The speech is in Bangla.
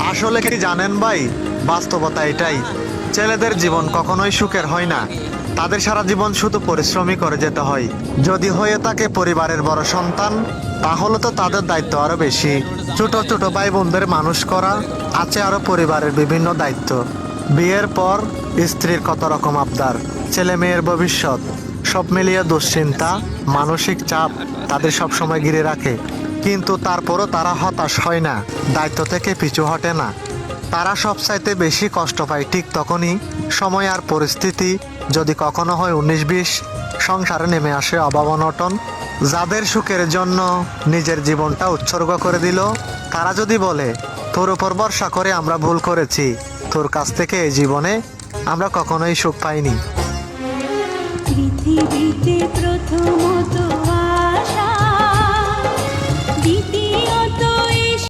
আসলে কি জানেন ভাই, বাস্তবতা এটাই, ছেলেদের জীবন কখনোই সুখের হয় না। তাদের সারা জীবন শুধু পরিশ্রমই করে যেতে হয়। যদি হয়ে থাকে পরিবারের বড় সন্তান, তাহলে তো তাদের দায়িত্ব আরো বেশি। ছোট ছোট ভাই বোনদের মানুষ করা, আছে আরো পরিবারের বিভিন্ন দায়িত্ব। বিয়ের পর স্ত্রীর কত রকম আবদার, ছেলে মেয়ের ভবিষ্যৎ, সব মিলিয়ে দুশ্চিন্তা, মানসিক চাপ তাদের সবসময় ঘিরে রাখে। কিন্তু তারপরও তারা হতাশ হয় না, দায়িত্ব থেকে পিছু হটে না। তারা সবচাইতে বেশি কষ্ট পায় ঠিক তখনই, সময় আর পরিস্থিতি যদি কখনো হয় 19-20, সংসারে নেমে আসে অভাব অনটন। যাদের সুখের জন্য নিজের জীবনটা উৎসর্গ করে দিল, তারা যদি বলে তোর উপর ভরসা করে আমরা ভুল করেছি, তোর কাছ থেকে এই জীবনে আমরা কখনোই সুখ পাইনি। পৃথিবীতে প্রথমত